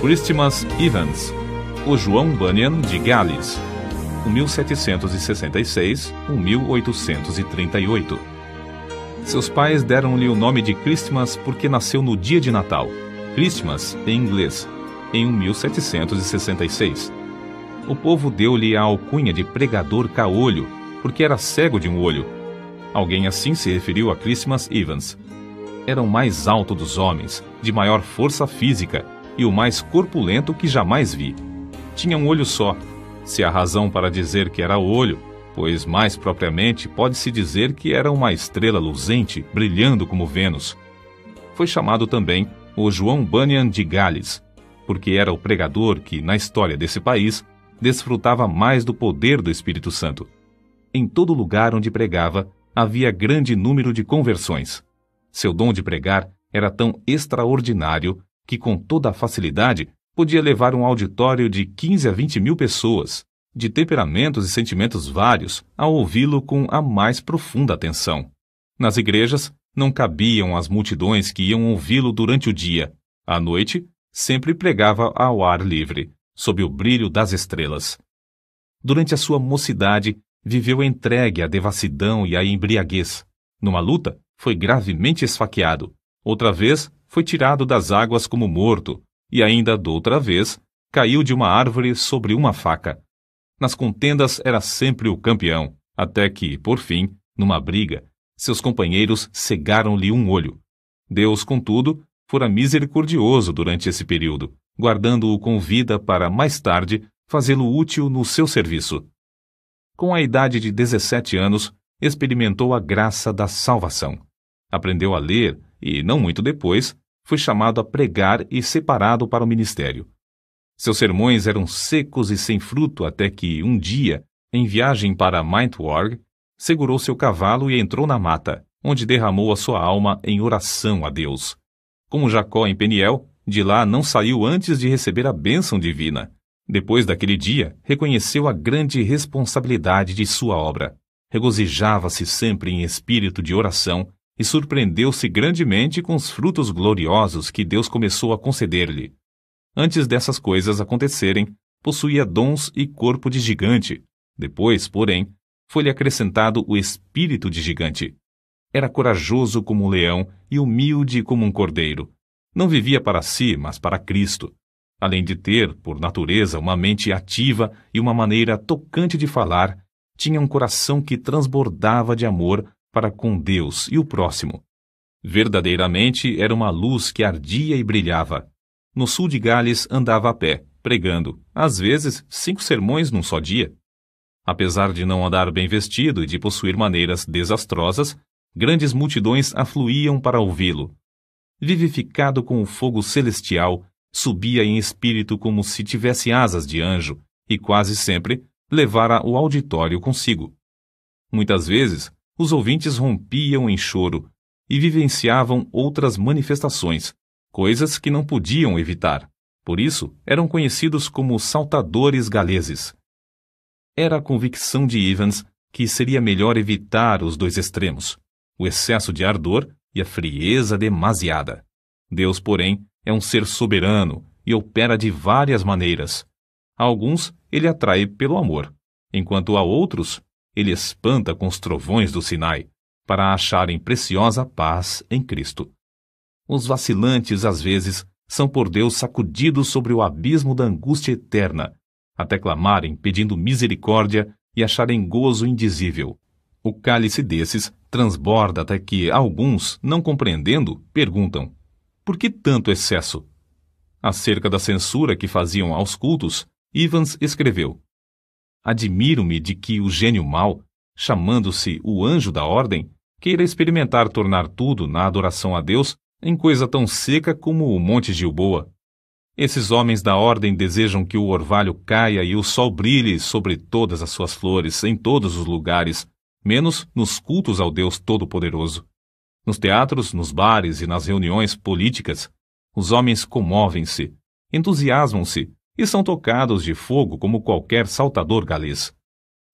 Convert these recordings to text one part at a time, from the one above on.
Christmas Evans, o João Bunyan de Gales, 1766–1838. Seus pais deram-lhe o nome de Christmas porque nasceu no dia de Natal, Christmas em inglês, em 1766. O povo deu-lhe a alcunha de pregador caolho, porque era cego de um olho. Alguém assim se referiu a Christmas Evans. Era o mais alto dos homens, de maior força física e o mais corpulento que jamais vi. Tinha um olho só, se há razão para dizer que era olho, pois mais propriamente pode-se dizer que era uma estrela luzente, brilhando como Vênus. Foi chamado também o João Bunyan de Gales, porque era o pregador que, na história desse país, desfrutava mais do poder do Espírito Santo. Em todo lugar onde pregava, havia grande número de conversões. Seu dom de pregar era tão extraordinário que, com toda a facilidade, podia levar um auditório de 15 a 20 mil pessoas, de temperamentos e sentimentos vários, a ouvi-lo com a mais profunda atenção. Nas igrejas, não cabiam as multidões que iam ouvi-lo durante o dia. À noite, sempre pregava ao ar livre, sob o brilho das estrelas. Durante a sua mocidade, viveu entregue à devassidão e à embriaguez. Numa luta, foi gravemente esfaqueado. Outra vez, foi tirado das águas como morto, e ainda doutra vez, caiu de uma árvore sobre uma faca. Nas contendas era sempre o campeão, até que, por fim, numa briga, seus companheiros cegaram-lhe um olho. Deus, contudo, fora misericordioso durante esse período, guardando-o com vida para, mais tarde, fazê-lo útil no seu serviço. Com a idade de 17 anos, experimentou a graça da salvação. Aprendeu a ler e, não muito depois, foi chamado a pregar e separado para o ministério. Seus sermões eram secos e sem fruto até que, um dia, em viagem para Maintwaร์ segurou seu cavalo e entrou na mata, onde derramou a sua alma em oração a Deus. Como Jacó em Peniel, de lá não saiu antes de receber a bênção divina. Depois daquele dia, reconheceu a grande responsabilidade de sua obra. Regozijava-se sempre em espírito de oração e surpreendeu-se grandemente com os frutos gloriosos que Deus começou a conceder-lhe. Antes dessas coisas acontecerem, possuía dons e corpo de gigante. Depois, porém, foi-lhe acrescentado o espírito de gigante. Era corajoso como um leão e humilde como um cordeiro. Não vivia para si, mas para Cristo. Além de ter, por natureza, uma mente ativa e uma maneira tocante de falar, tinha um coração que transbordava de amor para com Deus e o próximo. Verdadeiramente era uma luz que ardia e brilhava. No sul de Gales andava a pé, pregando, às vezes 5 sermões num só dia. Apesar de não andar bem vestido e de possuir maneiras desastrosas, grandes multidões afluíam para ouvi-lo. Vivificado com o fogo celestial, subia em espírito como se tivesse asas de anjo e quase sempre levara o auditório consigo. Muitas vezes, os ouvintes rompiam em choro e vivenciavam outras manifestações, coisas que não podiam evitar. Por isso, eram conhecidos como saltadores galeses. Era a convicção de Evans que seria melhor evitar os 2 extremos, o excesso de ardor e a frieza demasiada. Deus, porém, é um ser soberano e opera de várias maneiras. A alguns, ele atrai pelo amor, enquanto a outros, ele espanta com os trovões do Sinai, para acharem preciosa paz em Cristo. Os vacilantes, às vezes, são por Deus sacudidos sobre o abismo da angústia eterna, até clamarem pedindo misericórdia e acharem gozo indizível. O cálice desses transborda até que alguns, não compreendendo, perguntam: por que tanto excesso? Acerca da censura que faziam aos cultos, Evans escreveu: admiro-me de que o gênio mau, chamando-se o anjo da ordem, queira experimentar tornar tudo na adoração a Deus em coisa tão seca como o Monte Gilboa. Esses homens da ordem desejam que o orvalho caia e o sol brilhe sobre todas as suas flores, em todos os lugares, menos nos cultos ao Deus Todo-Poderoso. Nos teatros, nos bares e nas reuniões políticas, os homens comovem-se, entusiasmam-se e são tocados de fogo como qualquer saltador galês.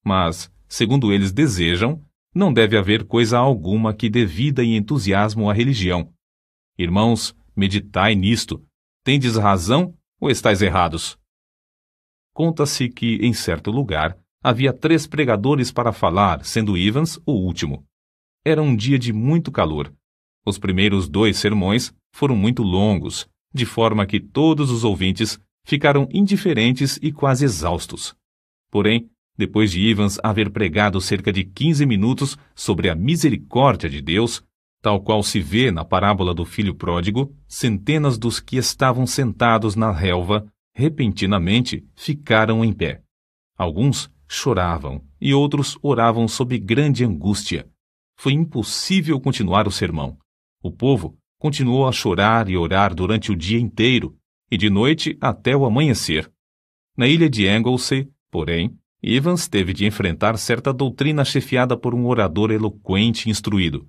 Mas, segundo eles desejam, não deve haver coisa alguma que dê vida e entusiasmo à religião. Irmãos, meditai nisto. Tendes razão ou estáis errados? Conta-se que, em certo lugar, havia 3 pregadores para falar, sendo Evans o último. Era um dia de muito calor. Os primeiros 2 sermões foram muito longos, de forma que todos os ouvintes ficaram indiferentes e quase exaustos. Porém, depois de Evans haver pregado cerca de 15 minutos sobre a misericórdia de Deus, tal qual se vê na parábola do filho pródigo, centenas dos que estavam sentados na relva, repentinamente, ficaram em pé. Alguns choravam e outros oravam sob grande angústia. Foi impossível continuar o sermão. O povo continuou a chorar e orar durante o dia inteiro, e de noite até o amanhecer. Na ilha de Anglesey, porém, Evans teve de enfrentar certa doutrina chefiada por um orador eloquente e instruído.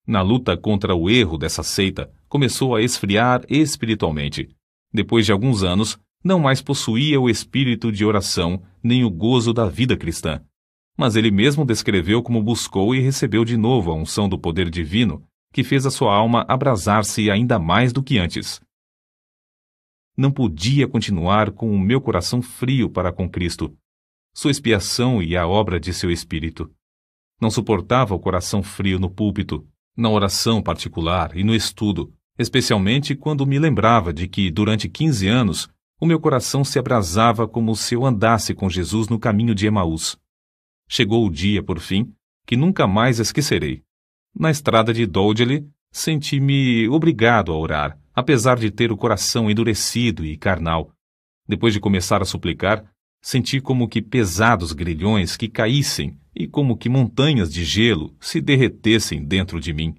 Na luta contra o erro dessa seita, começou a esfriar espiritualmente. Depois de alguns anos, não mais possuía o espírito de oração nem o gozo da vida cristã. Mas ele mesmo descreveu como buscou e recebeu de novo a unção do poder divino, que fez a sua alma abrasar-se ainda mais do que antes. Não podia continuar com o meu coração frio para com Cristo, sua expiação e a obra de seu Espírito. Não suportava o coração frio no púlpito, na oração particular e no estudo, especialmente quando me lembrava de que, durante 15 anos, o meu coração se abrasava como se eu andasse com Jesus no caminho de Emaús. Chegou o dia, por fim, que nunca mais esquecerei. Na estrada de Dowdley, senti-me obrigado a orar, apesar de ter o coração endurecido e carnal. Depois de começar a suplicar, senti como que pesados grilhões que caíssem e como que montanhas de gelo se derretessem dentro de mim.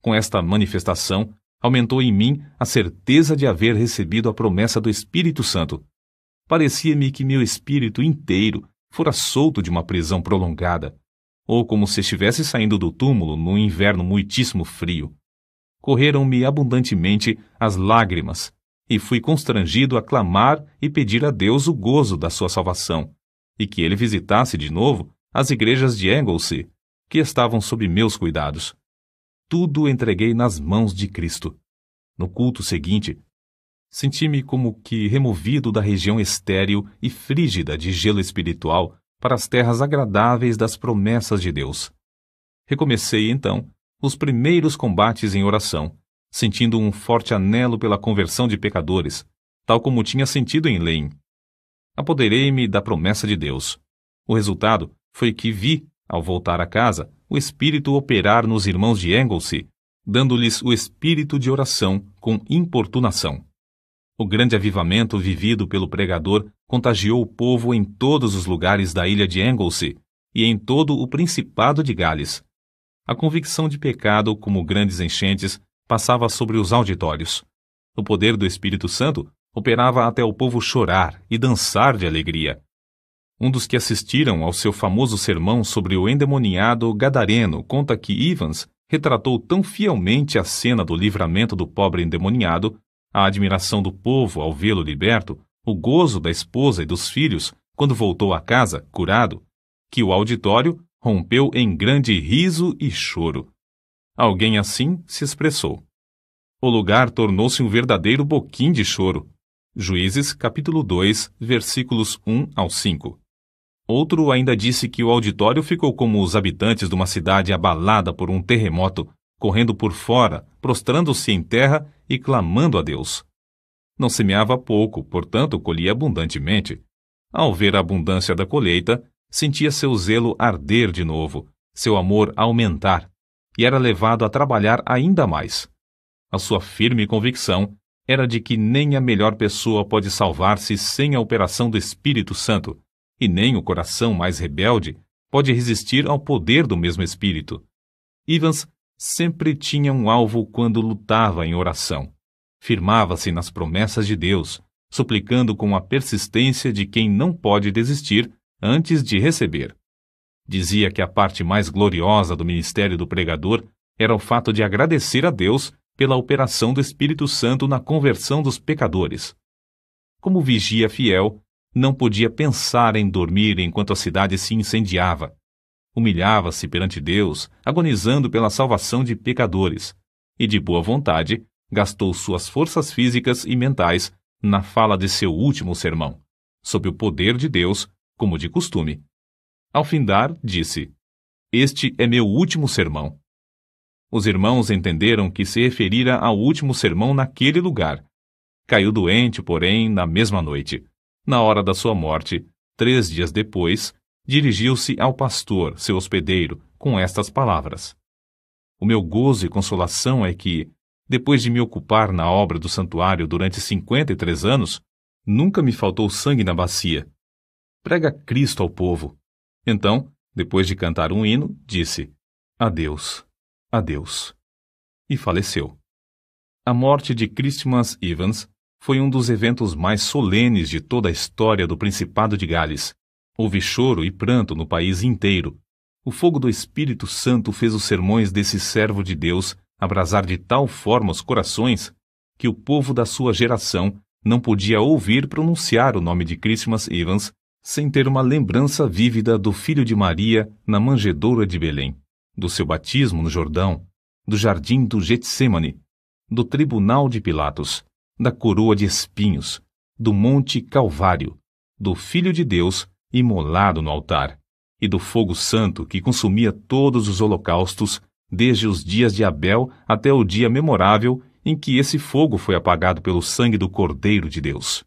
Com esta manifestação, aumentou em mim a certeza de haver recebido a promessa do Espírito Santo. Parecia-me que meu espírito inteiro fora solto de uma prisão prolongada, ou como se estivesse saindo do túmulo num inverno muitíssimo frio. Correram-me abundantemente as lágrimas, e fui constrangido a clamar e pedir a Deus o gozo da sua salvação, e que ele visitasse de novo as igrejas de Anglesey, que estavam sob meus cuidados. Tudo entreguei nas mãos de Cristo. No culto seguinte, senti-me como que removido da região estéril e frígida de gelo espiritual para as terras agradáveis das promessas de Deus. Recomecei, então, os primeiros combates em oração, sentindo um forte anelo pela conversão de pecadores, tal como tinha sentido em Lane. Apoderei-me da promessa de Deus. O resultado foi que vi, ao voltar a casa, o Espírito operar nos irmãos de Anglesey, dando-lhes o espírito de oração com importunação. O grande avivamento vivido pelo pregador contagiou o povo em todos os lugares da ilha de Anglesey e em todo o Principado de Gales. A convicção de pecado, como grandes enchentes, passava sobre os auditórios. O poder do Espírito Santo operava até o povo chorar e dançar de alegria. Um dos que assistiram ao seu famoso sermão sobre o endemoniado gadareno conta que Evans retratou tão fielmente a cena do livramento do pobre endemoniado, a admiração do povo ao vê-lo liberto, o gozo da esposa e dos filhos quando voltou a casa, curado, que o auditório rompeu em grande riso e choro. Alguém assim se expressou. O lugar tornou-se um verdadeiro boquim de choro. Juízes, capítulo 2, versículos 1 ao 5. Outro ainda disse que o auditório ficou como os habitantes de uma cidade abalada por um terremoto, correndo por fora, prostrando-se em terra e clamando a Deus. Não semeava pouco, portanto colhia abundantemente. Ao ver a abundância da colheita, sentia seu zelo arder de novo, seu amor aumentar, e era levado a trabalhar ainda mais. A sua firme convicção era de que nem a melhor pessoa pode salvar-se sem a operação do Espírito Santo, e nem o coração mais rebelde pode resistir ao poder do mesmo Espírito. Evans sempre tinha um alvo quando lutava em oração. Firmava-se nas promessas de Deus, suplicando com a persistência de quem não pode desistir antes de receber. Dizia que a parte mais gloriosa do ministério do pregador era o fato de agradecer a Deus pela operação do Espírito Santo na conversão dos pecadores. Como vigia fiel, não podia pensar em dormir enquanto a cidade se incendiava. Humilhava-se perante Deus, agonizando pela salvação de pecadores, e de boa vontade gastou suas forças físicas e mentais na fala de seu último sermão, sob o poder de Deus, como de costume. Ao findar, disse: "Este é meu último sermão." Os irmãos entenderam que se referira ao último sermão naquele lugar. Caiu doente, porém, na mesma noite. Na hora da sua morte, 3 dias depois, dirigiu-se ao pastor, seu hospedeiro, com estas palavras: "O meu gozo e consolação é que, depois de me ocupar na obra do santuário durante 53 anos, nunca me faltou sangue na bacia. Prega Cristo ao povo." Então, depois de cantar um hino, disse: "Adeus, adeus." E faleceu. A morte de Christmas Evans foi um dos eventos mais solenes de toda a história do Principado de Gales. Houve choro e pranto no país inteiro. O fogo do Espírito Santo fez os sermões desse servo de Deus abrasar de tal forma os corações que o povo da sua geração não podia ouvir pronunciar o nome de Christmas Evans sem ter uma lembrança vívida do filho de Maria na manjedoura de Belém, do seu batismo no Jordão, do jardim do Getsêmani, do tribunal de Pilatos, da coroa de espinhos, do monte Calvário, do Filho de Deus imolado no altar, e do fogo santo que consumia todos os holocaustos, desde os dias de Abel até o dia memorável em que esse fogo foi apagado pelo sangue do Cordeiro de Deus.